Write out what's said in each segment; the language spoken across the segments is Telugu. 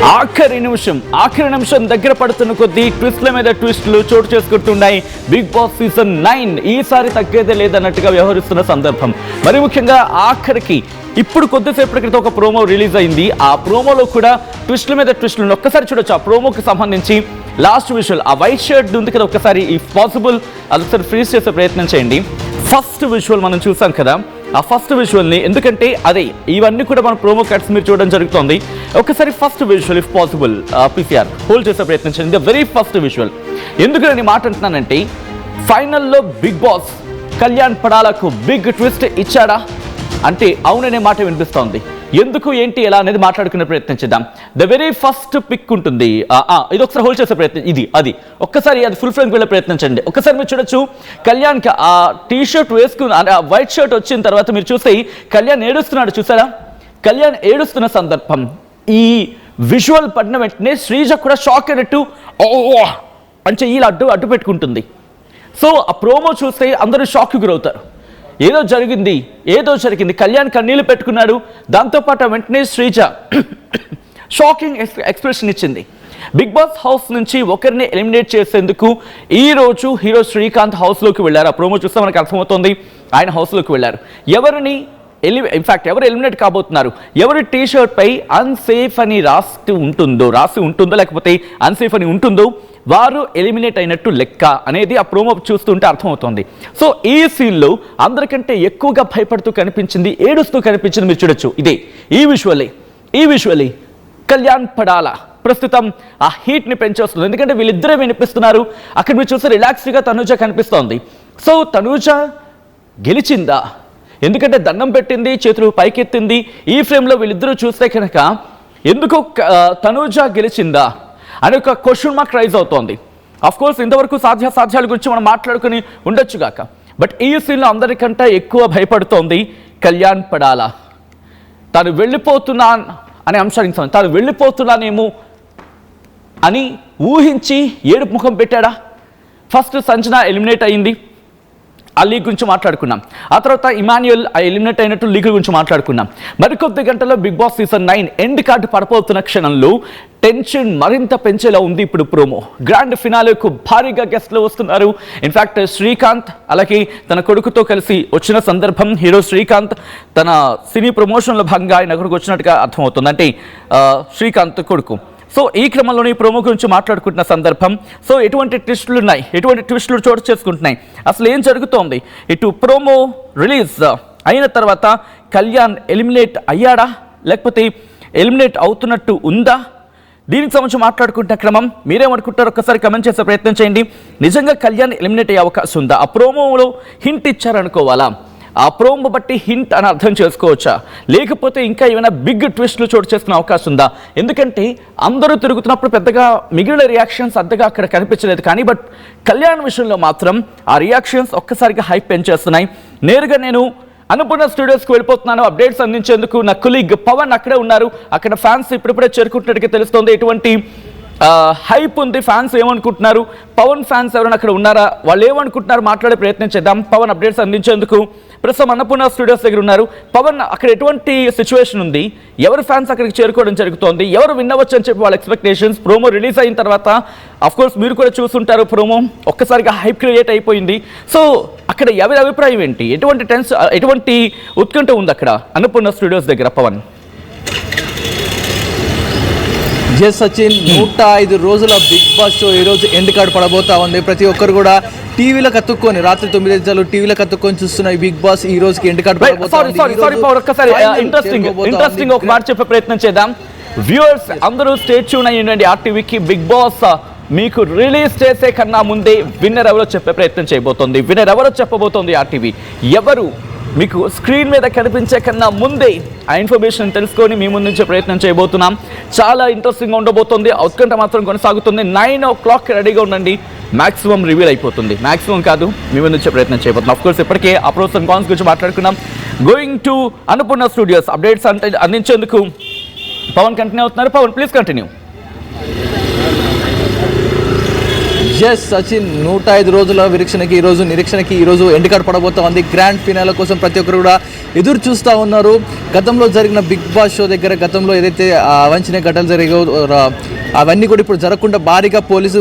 ఆఖరి నిమిషం దగ్గర పడుతున్న కొద్దీ ట్విస్ట్ల మీద ట్విస్టులు చోటు చేసుకుంటున్నాయి. బిగ్ బాస్ సీజన్ 9 ఈసారి తగ్గేదే లేదన్నట్టుగా వ్యవహరిస్తున్న సందర్భం. మరి ముఖ్యంగా ఆఖరికి ఇప్పుడు కొద్దిసేపటి క్రితం ఒక ప్రోమో రిలీజ్ అయింది. ఆ ప్రోమోలో కూడా ట్విస్టుల మీద ట్విస్టులు ఒక్కసారి చూడొచ్చు. ఆ ప్రోమోకి సంబంధించి లాస్ట్ విజువల్, ఆ వైట్ షర్ట్ ఉంది కదా, ఒక్కసారి ఇఫ్ పాసిబుల్ అదొకసారి ఫ్రీజ్ చేసే ప్రయత్నం చేయండి. ఫస్ట్ విజువల్ మనం చూసాం కదా, ఆ ఫస్ట్ విజువల్ని, ఎందుకంటే అదే ఇవన్నీ కూడా మన ప్రోమో కట్స్ మీరు చూడడం జరుగుతుంది. ఒకసారి first visual if possible PCR hold చేసే ప్రయత్నం చేయండి. The very first visual. ఎందుకు నేను మాట అంటున్నానంటే, ఫైనల్లో బిగ్ బాస్ కళ్యాణ్ పడాలకు బిగ్ ట్విస్ట్ ఇచ్చాడా అంటే అవుననే మాట వినిపిస్తోంది. ఎందుకు, ఏంటి, ఎలా అనేది మాట్లాడుకునే ప్రయత్నం చేద్దాం. ద వెరీ ఫస్ట్ పిక్ ఉంటుంది, ఇది ఒకసారి హోల్డ్ చేసే ప్రయత్నం, అది ఒక్కసారి అది ఫుల్ ఫ్రేమ్కి వెళ్ళే ప్రయత్నం చేయండి. ఒక్కసారి మీరు చూడొచ్చు, కళ్యాణ్కి ఆ టీ షర్ట్ వేసుకుని ఆ వైట్ షర్ట్ వచ్చిన తర్వాత మీరు చూస్తే కళ్యాణ్ ఏడుస్తున్నాడు. చూసారా, కళ్యాణ్ ఏడుస్తున్న సందర్భం ఈ విజువల్ పడిన వెంటనే శ్రీజ కూడా షాక్ అయినట్టు అంటే ఇలా అడ్డు పెట్టుకుంటుంది. సో ఆ ప్రోమో చూస్తే అందరూ షాక్కి గురవుతారు. ఏదో జరిగింది, కళ్యాణ్ కన్నీళ్ళు పెట్టుకున్నాడు. దాంతోపాటు వెంటనే శ్రీజ షాకింగ్ ఎక్స్ప్రెషన్ ఇచ్చింది. బిగ్ బాస్ హౌస్ నుంచి ఒకరిని ఎలిమినేట్ చేసేందుకు ఈరోజు హీరో శ్రీకాంత్ హౌస్లోకి వెళ్ళారు. ఆ ప్రోమో చూస్తే మనకు అర్థమవుతుంది, ఆయన హౌస్లోకి వెళ్ళారు. ఎవరు ఎలిమినేట్ కాబోతున్నారు, ఎవరి టీ షర్ట్ పై అన్సేఫ్ అని రాసి ఉంటుందో లేకపోతే అన్సేఫ్ అని ఉంటుందో వారు ఎలిమినేట్ అయినట్టు లెక్క అనేది ఆ ప్రోమో చూస్తుంటే అర్థమవుతుంది. సో ఈ సీన్లో అందరికంటే ఎక్కువగా భయపడుతూ కనిపించింది, ఏడుస్తూ కనిపించింది. మీరు చూడొచ్చు, ఇదే ఈ విజువలే కళ్యాణ్ పడాలా ప్రస్తుతం ఆ హీట్ని పెంచేస్తుంది. ఎందుకంటే వీళ్ళిద్దరే వినిపిస్తున్నారు. అక్కడ మీరు చూస్తే రిలాక్స్గా తనూజ కనిపిస్తోంది. సో తనూజ గెలిచిందా? ఎందుకంటే దండం పెట్టింది, చేతులు పైకెత్తింది. ఈ ఫ్రేమ్లో వీళ్ళిద్దరూ చూస్తే కనుక ఎందుకు తనూజ గెలిచిందా అని ఒక క్వశ్చన్ మార్క్ రైజ్ అవుతోంది. అఫ్కోర్స్ ఇంతవరకు సాధ్యాల గురించి మనం మాట్లాడుకుని ఉండొచ్చు గాక, బట్ ఈ సీన్లో అందరికంటే ఎక్కువ భయపడుతోంది కళ్యాణ్ పడాలా. తాను వెళ్ళిపోతున్నా అనే అంశానికి సంబంధించి తాను వెళ్ళిపోతున్నానేమో అని ఊహించి ఏడుపు ముఖం పెట్టాడా? ఫస్ట్ సంజన ఎలిమినేట్ అయింది, ఆ లీగ్ గురించి మాట్లాడుకున్నాం. ఆ తర్వాత ఇమాన్యుయల్ ఎలిమినేట్ అయినట్టు లీగ్ గురించి మాట్లాడుకున్నాం. మరికొద్ది గంటల్లో Bigg Boss season 9 end card పడిపోతున్న క్షణంలో టెన్షన్ మరింత పెంచేలా ఉంది ఇప్పుడు ప్రోమో. గ్రాండ్ ఫినాలేకు భారీగా గెస్ట్లు వస్తున్నారు. ఇన్ఫ్యాక్ట్ శ్రీకాంత్ అలాగే తన కొడుకుతో కలిసి వచ్చిన సందర్భం. హీరో శ్రీకాంత్ తన సినీ ప్రమోషన్లో భాగంగా ఆయన అక్కడికి వచ్చినట్టుగా అర్థమవుతుంది, అంటే శ్రీకాంత్ కొడుకు. సో ఈ క్రమంలోనే ఈ ప్రోమో గురించి మాట్లాడుకుంటున్న సందర్భం. సో ఎటువంటి ట్విస్టులు చోటు చేసుకుంటున్నాయి, అసలు ఏం జరుగుతోంది? ఇటు ప్రోమో రిలీజ్ అయిన తర్వాత కళ్యాణ్ ఎలిమినేట్ అయ్యాడా లేకపోతే ఎలిమినేట్ అవుతున్నట్టు ఉందా? దీనికి సంబంధించి మాట్లాడుకుంటున్న క్రమం మీరేమనుకుంటారో ఒక్కసారి కమెంట్ చేసే ప్రయత్నం చేయండి. నిజంగా కళ్యాణ్ ఎలిమినేట్ అయ్యే అవకాశం ఉందా? ఆ ప్రోమోలో హింట్ ఇచ్చారనుకోవాలా? ఆ ప్రోమో బట్టి హింట్ అని అర్థం చేసుకోవచ్చా? లేకపోతే ఇంకా ఏమైనా బిగ్ ట్విస్ట్లు చోటు చేసుకునే అవకాశం ఉందా? ఎందుకంటే అందరూ తిరుగుతున్నప్పుడు పెద్దగా మిగిలిన రియాక్షన్స్ అంతగా అక్కడ కనిపించలేదు, కానీ బట్ కళ్యాణ్ విషయంలో మాత్రం ఆ రియాక్షన్స్ ఒక్కసారిగా హైప్ పెంచేస్తున్నాయి. నేరుగా నేను అన్నపూర్ణ స్టూడియోస్కి వెళ్ళిపోతున్నాను అప్డేట్స్ అందించేందుకు. నా కొలీగ్ పవన్ అక్కడే ఉన్నారు. అక్కడ ఫ్యాన్స్ ఇప్పుడిప్పుడే చేరుకుంటున్నట్టుగా తెలుస్తోంది. ఎటువంటి హైప్ ఉంది, ఫ్యాన్స్ ఏమనుకుంటున్నారు, పవన్ ఫ్యాన్స్ ఎవరైనా అక్కడ ఉన్నారా, వాళ్ళు ఏమనుకుంటున్నారు మాట్లాడే ప్రయత్నం చేద్దాం. పవన్ అప్డేట్స్ అందించేందుకు ప్రస్తుతం అన్నపూర్ణ స్టూడియోస్ దగ్గర ఉన్నారు. పవన్, అక్కడ ఎటువంటి సిచ్యువేషన్ ఉంది, ఎవరు ఫ్యాన్స్ అక్కడికి చేరుకోవడం జరుగుతోంది, ఎవరు విన్నవచ్చు అని చెప్పి వాళ్ళ ఎక్స్పెక్టేషన్స్? ప్రోమో రిలీజ్ అయిన తర్వాత అఫ్కోర్స్ మీరు కూడా చూస్తుంటారు, ప్రోమో ఒక్కసారిగా హైప్ క్రియేట్ అయిపోయింది. సో అక్కడ ఎవరి అభిప్రాయం ఏంటి, ఎటువంటి ఉత్కంఠ ఉంది అక్కడ అన్నపూర్ణ స్టూడియోస్ దగ్గర? పవన్. సచిన్, 105 రోజుల బిగ్ బాస్ షో ఈరోజు ఎండ్ కార్డు పడబోతా ఉంది. ప్రతి ఒక్కరు కూడా టీవీలో కత్తుక్కొని రాత్రి 9 గంటలు టీవీలో కత్తుక్కొని చూస్తున్న ఈ బిగ్ బాస్ ఈ రోజుకి ఎండ్ కార్డు ఇంట్రెస్టింగ్ ఒక మాట చెప్పే ప్రయత్నం చేద్దాం. వ్యూవర్స్ అందరూ స్టే ట్యూన్ అయ్యండి ఆర్టీవీకి. బిగ్ బాస్ మీకు రిలీజ్ చేసే కన్నా ముందే విన్నర్ ఎవరో చెప్పే ప్రయత్నం చేయబోతోంది. విన్నర్ ఎవరో చెప్పబోతోంది ఆర్టీవీ. ఎవరు మీకు స్క్రీన్ మీద కనిపించే కన్నా ముందే ఆ ఇన్ఫర్మేషన్ తెలుసుకొని మీ ముందు నుంచే ప్రయత్నం చేయబోతున్నాం. చాలా ఇంట్రెస్టింగ్గా ఉండబోతుంది. ఉత్కంఠ మాత్రం కొనసాగుతుంది. 9 o'clock రెడీగా ఉండండి. మ్యాక్సిమం రివీల్ అయిపోతుంది. మ్యాక్సిమం కాదు, మీ ముందు నుంచే ప్రయత్నం చేయబోతున్నాం. అఫ్కోర్స్ ఇప్పటికే ఆ ప్రోస్ అండ్ కాన్స్ గురించి మాట్లాడుకున్నాం. Going to Annapurna studios updates అందించేందుకు పవన్ కంటిన్యూ అవుతున్నారు. Pavan, please continue. జస్ సచిన్ 105 రోజుల నిరీక్షణకి ఈరోజు ఎండ్ కార్డ్ పడబోతా ఉంది. గ్రాండ్ ఫినాలే కోసం ప్రతి ఒక్కరు కూడా ఎదురు చూస్తూ ఉన్నారు. గతంలో జరిగిన బిగ్ బాస్ షో దగ్గర గతంలో ఏదైతే అవంచనీయ ఘటనలు జరిగాయో అవన్నీ కూడా ఇప్పుడు జరగకుండా భారీగా పోలీసు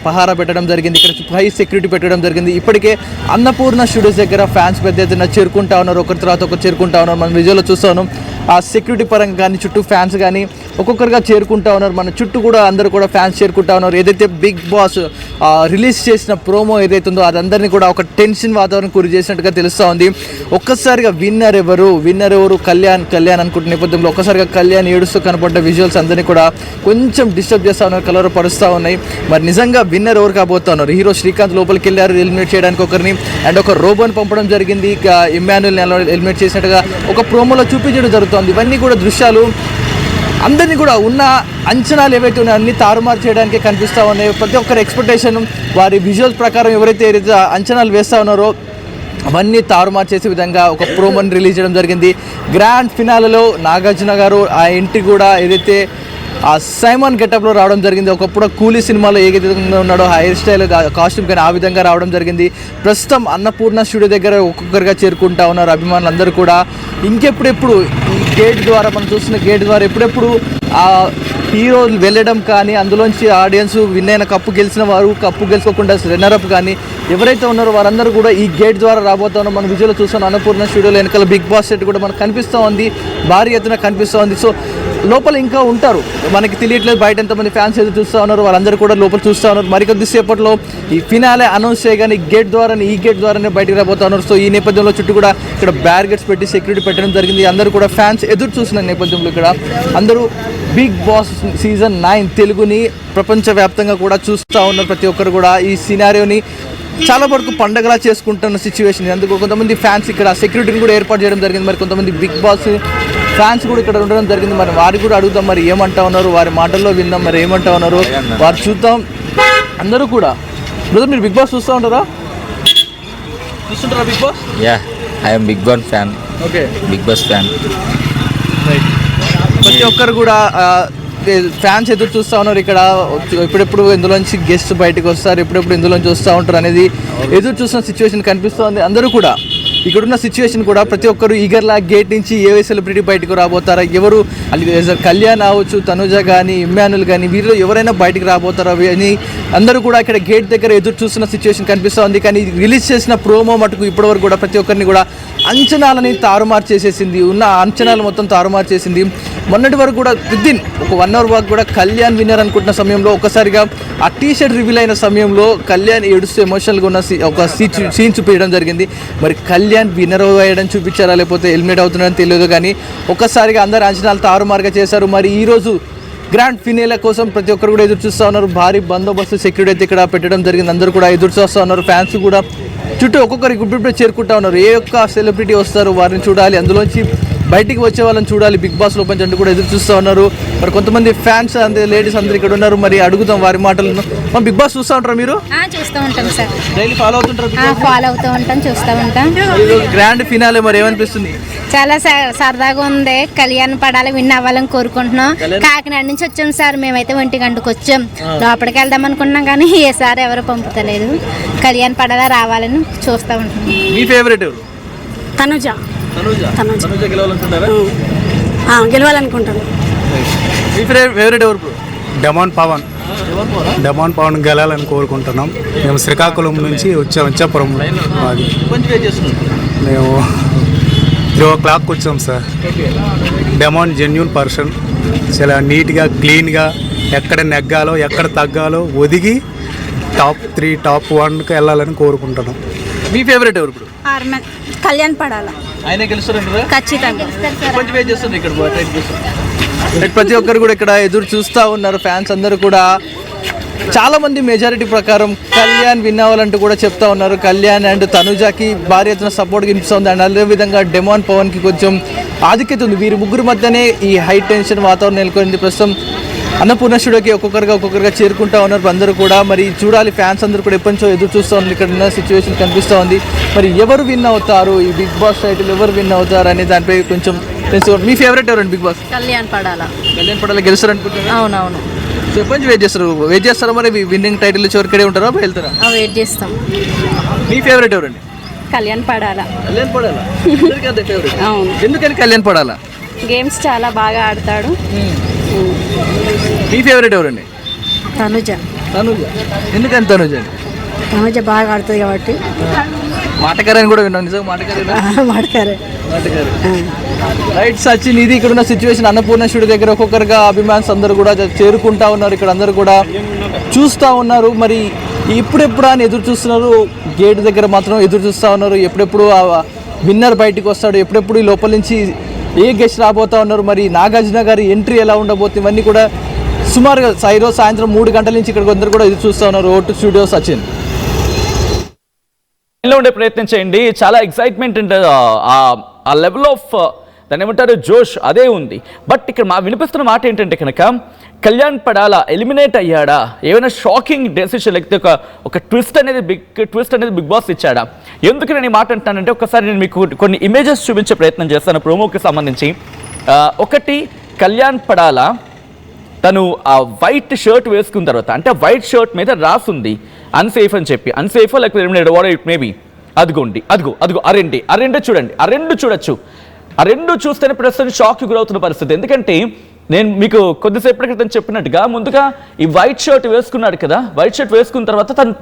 పహారా పెట్టడం జరిగింది. ఇక్కడ హై సెక్యూరిటీ పెట్టడం జరిగింది. ఇప్పటికే అన్నపూర్ణ స్టూడియోస్ దగ్గర ఫ్యాన్స్ పెద్ద ఎత్తున చేరుకుంటా ఉన్నారు. ఒకరి తర్వాత ఒకరు చేరుకుంటా ఉన్నారు. మనం విజువల్లో చూస్తా ఉన్నాం. ఆ సెక్యూరిటీ పరంగా కానీ చుట్టూ ఫ్యాన్స్ కానీ ఒక్కొక్కరుగా చేరుకుంటా ఉన్నారు. మన చుట్టూ కూడా అందరూ కూడా ఫ్యాన్స్ చేరుకుంటా ఉన్నారు. ఏదైతే బిగ్ బాస్ రిలీజ్ చేసిన ప్రోమో ఏదైతే ఉందో అదందరినీ కూడా ఒక టెన్షన్ వాతావరణం గురి చేసినట్టుగా తెలుస్తూ ఉంది. ఒక్కసారిగా విన్నర్ ఎవరు కళ్యాణ్ అనుకుంటున్న నేపథ్యంలో ఒక్కసారిగా కళ్యాణ్ ఏడుస్తూ కనపడ్డ విజువల్స్ అందరినీ కూడా కొంచెం డిస్టర్బ్ చేస్తూ ఉన్నారు, కలర్ పరుస్తూ ఉన్నాయి. మరి నిజంగా విన్నర్ ఎవరు కాబోతా ఉన్నారు? హీరో శ్రీకాంత్ లోపలికి వెళ్ళారు ఎలిమినేట్ చేయడానికి ఒకరిని, అండ్ ఒక రోబోని పంపడం జరిగింది. ఇమ్మాన్యుల్ ఎలిమినేట్ చేసినట్టుగా ఒక ప్రోమోలో చూపించడం జరుగుతుంది. ఇవన్నీ కూడా దృశ్యాలు అందరినీ కూడా ఉన్న అంచనాలు ఏవైతే ఉన్నాయో అన్ని తారుమారు చేయడానికి కనిపిస్తూ ఉన్నాయి. ప్రతి ఒక్కరి ఎక్స్పెక్టేషన్ వారి విజువల్స్ ప్రకారం ఎవరైతే అంచనాలు వేస్తూ ఉన్నారో అవన్నీ తారుమారు చేసే విధంగా ఒక ప్రోమోని రిలీజ్ చేయడం జరిగింది. గ్రాండ్ ఫినాలలో నాగార్జున గారు ఆ ఎంట్రీ కూడా ఏదైతే ఆ సైమన్ గెటప్లో రావడం జరిగింది. ఒకప్పుడు కూలీ సినిమాలో ఏ విధంగా ఉన్నాడో హెయిర్ స్టైల్ కాస్ట్యూమ్ కానీ ఆ విధంగా రావడం జరిగింది. ప్రస్తుతం అన్నపూర్ణ స్టూడియో దగ్గర ఒక్కొక్కరిగా చేరుకుంటా ఉన్నారు అభిమానులు అందరూ కూడా. ఇంకెప్పుడెప్పుడు ఈ గేట్ ద్వారా మనం చూస్తున్న గేట్ ద్వారా ఎప్పుడెప్పుడు ఆ హీరోలు వెళ్ళడం కానీ అందులోంచి ఆడియన్స్ విన్ అయిన కప్పు గెలిచిన వారు కప్పు గెలుచుకోకుండా రన్నరప్ కానీ ఎవరైతే ఉన్నారో వారందరూ కూడా ఈ గేట్ ద్వారా రాబోతా ఉన్నాం. మన విజువల్లో చూస్తున్నాం అన్నపూర్ణ స్టూడియోలో వెనకాల బిగ్ బాస్ సెట్ కూడా మనకు కనిపిస్తూ ఉంది, భారీ ఎత్తున కనిపిస్తూ ఉంది. సో లోపల ఇంకా ఉంటారు, మనకి తెలియట్లేదు బయట ఎంతమంది ఫ్యాన్స్ ఎదురు చూస్తూ ఉన్నారు, వాళ్ళందరూ కూడా లోపల చూస్తూ ఉన్నారు. మరికొద్దిసేపట్లో ఈ ఫినాలే అనౌన్స్ చేయగానే ఈ గేట్ ద్వారానే బయటికి రాబోతా ఉన్నారు. సో ఈ నేపథ్యంలో చుట్టూ కూడా ఇక్కడ బ్యారికేడ్స్ పెట్టి సెక్యూరిటీ పెట్టడం జరిగింది. అందరూ కూడా ఫ్యాన్స్ ఎదురు చూస్తున్న నేపథ్యంలో ఇక్కడ అందరూ బిగ్ బాస్ సీజన్ 9 తెలుగుని ప్రపంచవ్యాప్తంగా కూడా చూస్తూ ఉన్నారు. ప్రతి ఒక్కరు కూడా ఈ సినారియోని చాలా వరకు పండగలా చేసుకుంటున్న సిచ్యువేషన్. అందుకు కొంతమంది ఫ్యాన్స్ ఇక్కడ సెక్యూరిటీని కూడా ఏర్పాటు చేయడం జరిగింది. మరి కొంతమంది బిగ్ బాస్ ఫ్యాన్స్ కూడా ఇక్కడ ఉండడం జరిగింది. మరి వారికి కూడా అడుగుదాం, మరి ఏమంటా ఉన్నారు, వారి మాటల్లో విందాం, మరి ఏమంటా ఉన్నారు వారు చూద్దాం. అందరూ కూడా బ్రదర్ మీరు బిగ్ బాస్ చూస్తూ ఉంటారా? చూస్తుంటారా Bigg Boss? Yeah, I'm Bigg Boss fan. Okay, Bigg Boss fan. ప్రతి ఒక్కరు కూడా ఫ్యాన్స్ ఎదురు చూస్తూ ఉన్నారు. ఇక్కడ ఎప్పుడెప్పుడు ఇందులోంచి గెస్ట్ బయటకు వస్తారు, ఎప్పుడెప్పుడు ఇందులోంచి వస్తూ ఉంటారు అనేది ఎదురు చూస్తున్న సిచ్యువేషన్ కనిపిస్తుంది. అందరూ కూడా ఇక్కడున్న సిచ్యువేషన్ కూడా ప్రతి ఒక్కరు ఈగర్లా గేట్ నుంచి ఏ సెలబ్రిటీ బయటకు రాబోతారా, ఎవరు కళ్యాణ్ అవ్వచ్చు, తనుజ కానీ ఇమ్మాన్యుల్ కానీ వీరిలో ఎవరైనా బయటకు రాబోతారా అని అందరూ కూడా ఇక్కడ గేట్ దగ్గర ఎదురు చూస్తున్న సిచ్యువేషన్ కనిపిస్తుంది. కానీ రిలీజ్ చేసిన ప్రోమో మటుకు ఇప్పటివరకు కూడా ప్రతి ఒక్కరిని కూడా అంచనాలని తారుమారు చేసేసింది, ఉన్న అంచనాలు మొత్తం తారుమారు చేసింది. మొన్నటి వరకు కూడా విదిన్ ఒక 1 hour వరకు కూడా కళ్యాణ్ విన్నర్ అనుకుంటున్న సమయంలో ఒక్కసారిగా ఆ టీషర్ట్ రివీల్ అయిన సమయంలో కళ్యాణ్ ఏడుస్తూ ఎమోషనల్గా ఉన్న ఒక సీన్ చూపించడం జరిగింది. మరి కళ్యాణ్ విన్నర్ అయ్యడం చూపించారా లేకపోతే ఎలిమినేట్ అవుతున్నారని తెలియదు, కానీ ఒక్కసారిగా అందరు అంచనాలు తారుమారుగా చేశారు. మరి ఈరోజు గ్రాండ్ ఫినాలే కోసం ప్రతి ఒక్కరు కూడా ఎదురు చూస్తూ ఉన్నారు. భారీ బందోబస్తు సెక్యూరిటీ అయితే ఇక్కడ పెట్టడం జరిగింది. అందరూ కూడా ఎదురు చూస్తూ ఉన్నారు. ఫ్యాన్స్ కూడా చుట్టూ ఒక్కొక్కరికి ఇప్పుడిప్పుడే చేరుకుంటా ఉన్నారు. ఏ ఒక్క సెలబ్రిటీ వస్తారు వారిని చూడాలి, అందులోంచి బయటికి వచ్చే వాళ్ళని చూడాలి బిగ్ బాస్ లోపల అంటూ కూడా ఎదురు చూస్తూ ఉన్నారు. మరి కొంతమంది ఫ్యాన్స్ అంతే లేడీస్ అందరు ఇక్కడ ఉన్నారు. మరి అడుగుతాం వారి మాటలను. మనం బిగ్ బాస్ చూస్తూ ఉంటారా మీరు? చూస్తూ ఉంటాం సార్, డైలీ ఫాలో అవుతుంటారు? ఫాలో అవుతూ ఉంటాం, చూస్తూ ఉంటాం. గ్రాండ్ ఫినాలే మరి ఏమనిపిస్తుంది? చాలా సరదాగా ఉంది. కళ్యాణ్ పడాలి, విన్ అవ్వాలని కోరుకుంటున్నాం. కాకినాడ నుంచి వచ్చాం సార్, మేమైతే 1 గంటకు వచ్చాం. లోపలికి వెళ్దాం అనుకున్నాం కానీ ఏ సార్ ఎవరు పంపుతలేదు. కళ్యాణ్ పడాలా రావాలని చూస్తూ ఉంటాం. మీ ఫేవరెట్ ఎవరు? తనుజ గెలవాలనుకుంటారా? గెలవాలనుకుంటాను. మీ ఫేవరెట్ ఎవరు? డెమాన్ పవన్ గెలాలని కోరుకుంటున్నాం. మేము శ్రీకాకుళం నుంచి వచ్చాం, ఇచ్చాపురం. మాది మేము 3 o'clock వచ్చాం సార్. డెమాన్ జెన్యూన్ పర్సన్, చాలా నీట్గా క్లీన్గా ఎక్కడ నెగ్గాలో ఎక్కడ తగ్గాలో ఒదిగి టాప్ 3 టాప్ 1కి వెళ్ళాలని కోరుకుంటున్నాం. మీ ఫేవరెట్ ఎవరు ఇప్పుడు? కళ్యాణ్ పడాల, ఆయన గెలుస్తారంటారా? ఖచ్చితంగా. కొంచెం వెయిట్ చేస్తుంది ఇక్కడ. ప్రతి ఒక్కరు కూడా ఇక్కడ ఎదురు చూస్తూ ఉన్నారు. ఫ్యాన్స్ అందరూ కూడా చాలా మంది మెజారిటీ ప్రకారం కళ్యాణ్ విన్ అవ్వాలంటూ కూడా చెప్తా ఉన్నారు. కళ్యాణ్ అండ్ తనుజాకి భారీ ఎత్తున సపోర్ట్ కనిపిస్తుంది. అండ్ అదేవిధంగా డెమాన్ పవన్కి కొంచెం ఆధిక్యత ఉంది. వీరి ముగ్గురు మధ్యనే ఈ హై టెన్షన్ వాతావరణం నెలకొంది. ప్రస్తుతం అన్నపూర్ణ స్టూడియోకి ఒక్కొక్కరుగా చేరుకుంటా ఉన్నారు అందరూ కూడా. మరి చూడాలి, ఫ్యాన్స్ అందరూ కూడా ఎప్పటి నుంచో ఎదురు చూస్తూ ఉన్నారు. ఇక్కడ ఉన్న సిచ్యువేషన్ కనిపిస్తూ ఉంది. మరి ఎవరు విన్ అవుతారు, ఈ బిగ్ బాస్ టైటిల్ ఎవరు విన్ అవుతారు అనే దానిపై కొంచెం తెలుసుకోండి. మీ ఫేవరెట్ ఎవరండి బిగ్ బాస్? కళ్యాణ్ పడాల గెలుస్తారు అనుకుంటున్నారు? అవునవును. సో ఎప్పటి నుంచి వెయిట్ చేస్తారా మరి విన్నింగ్ టైటిల్ చివరికడే ఉంటారా వెళ్తారా? వెయిట్ చేస్తాం. మీ ఫేవరెట్ ఎవరండి? కళ్యాణ్ పడాలా. కళ్యాణ్ పడాలా ఫేవరెట్. అవును, ఎందుకని కళ్యాణ్ పడాలా? గేమ్స్ చాలా బాగా ఆడతాడు. మీ ఫేవరెట్ ఎవరండి? తనుజ. తనుజ. ఎందుకని తనుజ అండి? తనుజ బాగా ఆడుతుంది కాబట్టి. మాటకారని కూడా విన్నాను, నిజంగా మాటకారేనా? మాట్లాడే రైట్ సచిన్, ఇది ఇక్కడ ఉన్న సిచ్యువేషన్. అన్నపూర్ణ స్టూడియో దగ్గర ఒక్కొక్కరుగా అభిమాన్స్ అందరూ కూడా చేరుకుంటా ఉన్నారు. ఇక్కడ అందరూ కూడా చూస్తూ ఉన్నారు. మరి ఇప్పుడెప్పుడు అని ఎదురు చూస్తున్నారు. గేట్ దగ్గర మాత్రం ఎదురు చూస్తూ ఉన్నారు. ఎప్పుడెప్పుడు విన్నర్ బయటికి వస్తాడు, ఎప్పుడెప్పుడు ఈ లోపల నుంచి ఏ గెస్ట్ రాబోతా ఉన్నారు, మరి నాగార్జున గారి ఎంట్రీ ఎలా ఉండబోతుంది, ఇవన్నీ కూడా సుమారుగా ఈరోజు సాయంత్రం 3 గంటల నుంచి ఇక్కడికి అందరూ కూడా ఎదురు చూస్తూ ఉన్నారు. ఓటు స్టూడియో సచిన్ లో ఉండే ప్రయత్నం చేయండి. చాలా ఎక్సైట్మెంట్ ఉంటుంది, ఆ లెవెల్ ఆఫ్ దాన్ని ఏమంటారు జోష్ అదే ఉంది. బట్ ఇక్కడ వినిపిస్తున్న మాట ఏంటంటే కనుక కళ్యాణ్ పడాలా ఎలిమినేట్ అయ్యాడా, ఏమైనా షాకింగ్ డెసిషన్ లేకపోతే ఒక ట్విస్ట్ అనేది బిగ్ బాస్ ఇచ్చాడా? ఎందుకు నేను ఈ మాట అంటానంటే ఒకసారి నేను మీకు కొన్ని ఇమేజెస్ చూపించే ప్రయత్నం చేస్తాను ప్రోమోకి సంబంధించి. ఒకటి, కళ్యాణ్ పడాలా తను ఆ వైట్ షర్ట్ వేసుకున్న తర్వాత, అంటే వైట్ షర్ట్ మీద రాసుంది అన్సేఫ్ అని చెప్పి, అన్సేఫ్ లేకపోతే ఎలిమినేట్ వాట్ ఇట్ మేబీ. అదిగోండి, అదిగో ఆ రెండు చూడండి, ఆ రెండు చూడొచ్చు. ఆ రెండు చూస్తేనే ప్రస్తుతం షాక్కి గురవుతున్న పరిస్థితి. ఎందుకంటే నేను మీకు కొద్దిసేపటి క్రితం చెప్పినట్టుగా ముందుగా ఈ వైట్ షర్ట్ వేసుకున్నాడు కదా, వైట్ షర్ట్ వేసుకున్న తర్వాత తను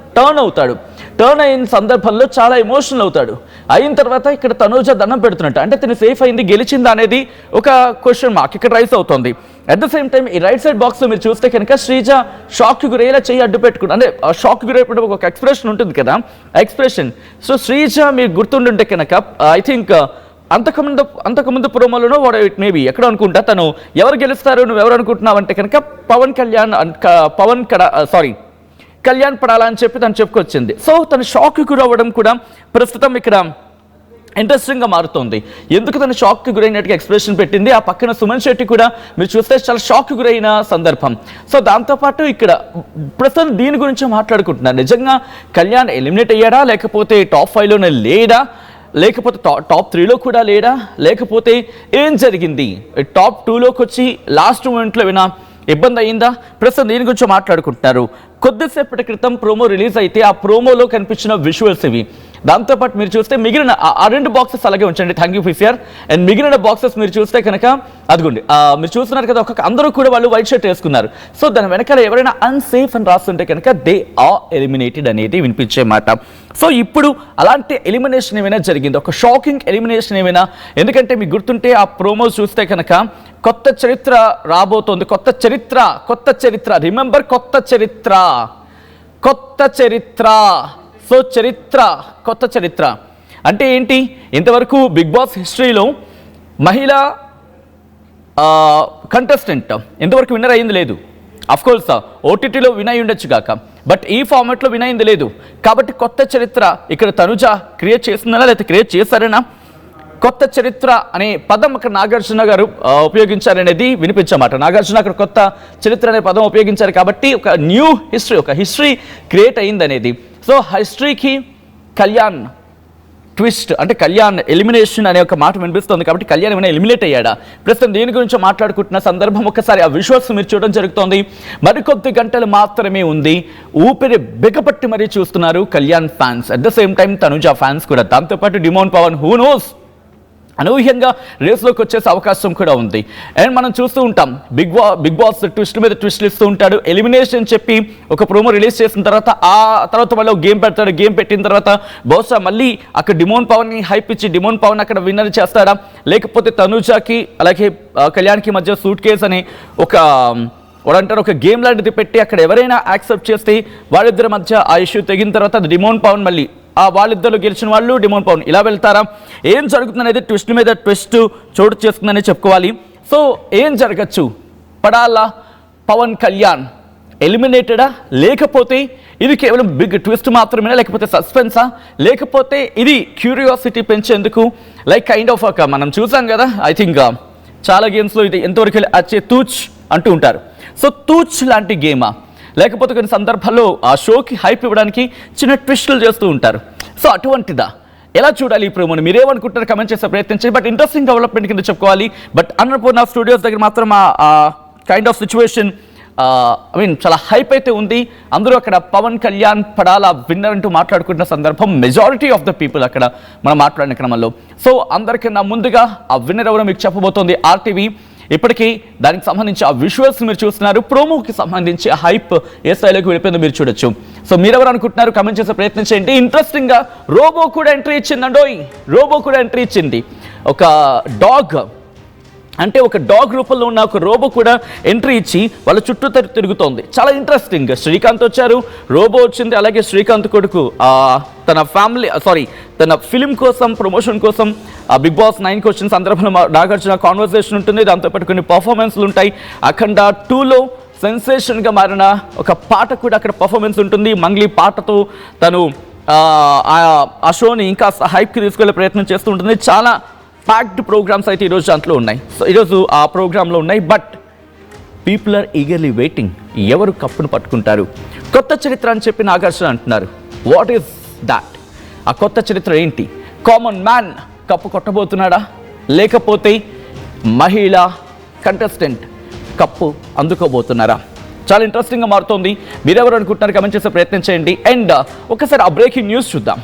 టర్న్ అయిన సందర్భంలో చాలా ఎమోషనల్ అవుతాడు. అయిన తర్వాత ఇక్కడ తనూజ దండం పెడుతున్నట్టు, అంటే తను సేఫ్ అయింది, గెలిచిందా అనేది ఒక క్వశ్చన్ మార్క్ ఇక్కడ రైస్ అవుతుంది. అట్ ద సేమ్ టైం ఈ రైట్ సైడ్ బాక్స్లో మీరు చూస్తే కనుక శ్రీజ షాక్కి గురయ్యేలా చెయ్యి అడ్డు పెట్టుకుంటు, అంటే షాక్కి గురైనప్పుడు ఒక ఎక్స్ప్రెషన్ ఉంటుంది కదా, ఆ ఎక్స్ప్రెషన్. సో శ్రీజ మీరు గుర్తుండుంటే కనుక ఐ థింక్ అంతకుముందు ప్రోమోలోనో వాడు ఇట్ మేబీ ఎక్కడ అనుకుంటా తను ఎవరు గెలుస్తారు నువ్వు ఎవరు అనుకుంటున్నావు అంటే కనుక కళ్యాణ్ పడాలా అని చెప్పి తను చెప్పుకొచ్చింది. సో తను షాక్కి గురవ్వడం కూడా ప్రస్తుతం ఇక్కడ ఇంట్రెస్టింగ్గా మారుతోంది. ఎందుకు తను షాక్కి గురైనట్టుగా ఎక్స్ప్రెషన్ పెట్టింది. ఆ పక్కన సుమన్ శెట్టి కూడా మీరు చూస్తే చాలా షాక్కి గురైన సందర్భం. సో దాంతోపాటు ఇక్కడ ప్రస్తుతం దీని గురించి మాట్లాడుకుంటున్నారు. నిజంగా కళ్యాణ్ ఎలిమినేట్ అయ్యాడా, లేకపోతే టాప్ 5లోనే లేడా, లేకపోతే టాప్ 3లో కూడా లేడా, లేకపోతే ఏం జరిగింది, టాప్ 2లోకి వచ్చి లాస్ట్ మూమెంట్లో ఏమైనా ఇబ్బంది అయిందా, ప్రస్తుతం దీని గురించి మాట్లాడుకుంటున్నారు. కొద్దిసేపటి క్రితం ప్రోమో రిలీజ్ అయితే ఆ ప్రోమోలో కనిపించిన విజువల్స్ ఇవి. దాంతోపాటు మీరు చూస్తే మిగిలిన ఆ 2 బాక్సెస్ అలాగే ఉంచండి, థ్యాంక్ యూ ఫిసిఆర్. అండ్ మిగిలిన బాక్సెస్ మీరు చూస్తే కనుక అదిగోండి, మీరు చూస్తున్నారు కదా అందరూ కూడా వాళ్ళు వైట్ షర్ట్ వేసుకున్నారు. సో దాని వెనకాల ఎవరైనా అన్సేఫ్ అని రాస్తుంటే కనుక దే ఆర్ ఎలిమినేటెడ్ అనేది వినిపించే మాట. సో ఇప్పుడు అలాంటి ఎలిమినేషన్ ఏమైనా జరిగింది, ఒక షాకింగ్ ఎలిమినేషన్ ఏమైనా? ఎందుకంటే మీకు గుర్తుంటే ఆ ప్రోమోస్ చూస్తే కనుక కొత్త చరిత్ర రాబోతోంది, కొత్త చరిత్ర రిమెంబర్, కొత్త చరిత్ర. సో కొత్త చరిత్ర అంటే ఏంటి? ఇంతవరకు బిగ్ బాస్ హిస్టరీలో మహిళా కంటెస్టెంట్ ఇంతవరకు విన్నర్ అయ్యింది లేదు. అఫ్కోర్స్ ఓటీటీలో విన్ అయి ఉండొచ్చు కాక, బట్ ఈ ఫార్మాట్లో విన్ అయింది లేదు. కాబట్టి కొత్త చరిత్ర ఇక్కడ తనుజ క్రియేట్ చేస్తుందనా లేకపోతే క్రియేట్ చేశారనా? కొత్త చరిత్ర అనే పదం అక్కడ నాగార్జున గారు ఉపయోగించారనేది వినిపించమాట. నాగార్జున అక్కడ కొత్త చరిత్ర అనే పదం ఉపయోగించారు కాబట్టి ఒక న్యూ హిస్టరీ, ఒక హిస్టరీ క్రియేట్ అయింది అనేది. సో హిస్టరీకి కళ్యాణ్ ట్విస్ట్, అంటే కళ్యాణ్ ఎలిమినేషన్ అనే ఒక మాట వినిపిస్తుంది. కాబట్టి కళ్యాణ్ ఏమైనా ఎలిమినేట్ అయ్యాడా? ప్రస్తుతం దీని గురించి మాట్లాడుకుంటున్న సందర్భం ఒకసారి ఆ విజువల్స్ మీరు చూడడం జరుగుతోంది. మరికొద్ది గంటలు మాత్రమే ఉంది, ఊపిరి బిగపట్టి మరీ చూస్తున్నారు Kalyan fans, at the same time Tanuja fans కూడా. దాంతోపాటు డిమోన్ పవన్ హూ నోస్ అనూహ్యంగా రేస్లోకి వచ్చేసే అవకాశం కూడా ఉంది. అండ్ మనం చూస్తూ ఉంటాం బిగ్ బాస్ ట్విస్ట్ మీద ట్విస్ట్లు ఇస్తూ ఉంటాడు. ఎలిమినేషన్ చెప్పి ఒక ప్రోమో రిలీజ్ చేసిన తర్వాత మళ్ళీ గేమ్ పెడతాడు. గేమ్ పెట్టిన తర్వాత బహుశా మళ్ళీ అక్కడ డిమోన్ పవన్ని హైప్ ఇచ్చి డిమోన్ పవన్ అక్కడ విన్నర్ చేస్తాడా, లేకపోతే తనుజాకి అలాగే కళ్యాణ్కి మధ్య సూట్ కేస్ అని ఒక గేమ్ లాంటిది పెట్టి అక్కడ ఎవరైనా యాక్సెప్ట్ చేస్తే వాళ్ళిద్దరి మధ్య ఆ ఇష్యూ తెగిన తర్వాత అది డిమోన్ పవన్ మళ్ళీ వాళ్ళిద్దరు గెలిచిన వాళ్ళు డిమోన్ పవన్ ఇలా వెళ్తారా? ఏం జరుగుతుందనేది ట్విస్ట్ మీద ట్విస్ట్ చోటు చేసుకుందని చెప్పుకోవాలి. సో ఏం జరగచ్చు? పడాలా పవన్ కళ్యాణ్ ఎలిమినేటెడా, లేకపోతే ఇది కేవలం బిగ్ ట్విస్ట్ మాత్రమేనా, లేకపోతే సస్పెన్సా, లేకపోతే ఇది క్యూరియాసిటీ పెంచేందుకు లైక్ కైండ్ ఆఫ్ ఒక మనం చూసాం కదా ఐ థింక్ చాలా గేమ్స్లో ఇది ఎంతవరకు వచ్చే తూచ్ అంటూ ఉంటారు. సో తూచ్ లాంటి గేమా, లేకపోతే కొన్ని సందర్భాల్లో ఆ షోకి హైప్ ఇవ్వడానికి చిన్న ట్విస్టులు చేస్తూ ఉంటారు. సో అటువంటిదా? ఎలా చూడాలి ఈ ప్రోమోని? మీరేమనుకుంటారు కమెంట్ చేసే ప్రయత్నించండి. బట్ ఇంట్రెస్టింగ్ డెవలప్మెంట్ కింద చెప్పుకోవాలి. బట్ అన్నపూర్ణ స్టూడియోస్ దగ్గర మాత్రం ఆ kind of situation I mean చాలా హైప్ అయితే ఉంది. అందరూ అక్కడ పవన్ కళ్యాణ్ పడాల విన్నర్ అంటూ మాట్లాడుకుంటున్న సందర్భం మెజారిటీ ఆఫ్ ద పీపుల్ అక్కడ మనం మాట్లాడిన క్రమంలో. సో అందరికన్నా ముందుగా ఆ విన్నర్ ఎవరో మీకు చెప్పబోతోంది ఆర్టీవీ. ఇప్పటికీ దానికి సంబంధించి ఆ విజువల్స్ మీరు చూస్తున్నారు. ప్రోమోకి సంబంధించి ఆ హైప్ ఏ స్థాయిలోకి వెళ్ళిపోయిందో మీరు చూడొచ్చు. సో మీరెవరు అనుకుంటున్నారు కమెంట్ చేసే ప్రయత్నం చేయండి. ఇంట్రెస్టింగ్గా రోబో కూడా ఎంట్రీ ఇచ్చిందండోయ్. రోబో కూడా ఎంట్రీ ఇచ్చింది. ఒక డాగ్ అంటే ఒక డాగ్ రూపంలో ఉన్న ఒక రోబో కూడా ఎంట్రీ ఇచ్చి వాళ్ళ చుట్టూ తిరుగుతోంది. చాలా ఇంట్రెస్టింగ్. శ్రీకాంత్ వచ్చారు, రోబో వచ్చింది. అలాగే శ్రీకాంత్ కొడుకు తన ఫిలిం కోసం ప్రమోషన్ కోసం బిగ్ బాస్ 9కి వచ్చిన సందర్భంలో నాగార్జున కాన్వర్సేషన్ ఉంటుంది. దాంతోపాటు కొన్ని పర్ఫార్మెన్స్లు ఉంటాయి. అఖండ 2లో సెన్సేషన్గా మారిన ఒక పాట కూడా అక్కడ పర్ఫార్మెన్స్ ఉంటుంది. మంగ్లీ పాటతో తను ఆ షోని ఇంకా హైప్కి తీసుకెళ్లే ప్రయత్నం చేస్తూ ఉంటుంది. చాలా ప్యాక్డ్ ప్రోగ్రామ్స్ అయితే ఈరోజు దాంట్లో ఉన్నాయి. సో ఈరోజు ఆ ప్రోగ్రాంలో ఉన్నాయి. But people are eagerly waiting. ఎవరు కప్పును పట్టుకుంటారు? కొత్త చరిత్ర అని చెప్పి నాగార్జున అంటున్నారు. What is that? ఆ కొత్త చరిత్ర ఏంటి? కామన్ మ్యాన్ కప్పు కొట్టబోతున్నాడా, లేకపోతే మహిళా కంటెస్టెంట్ కప్పు అందుకోబోతున్నారా? చాలా ఇంట్రెస్టింగ్గా మారుతోంది. మీరెవరు అనుకుంటున్నారు కమెంట్ చేసే ప్రయత్నం చేయండి. అండ్ ఒకసారి ఆ బ్రేకింగ్ న్యూస్ చూద్దాం.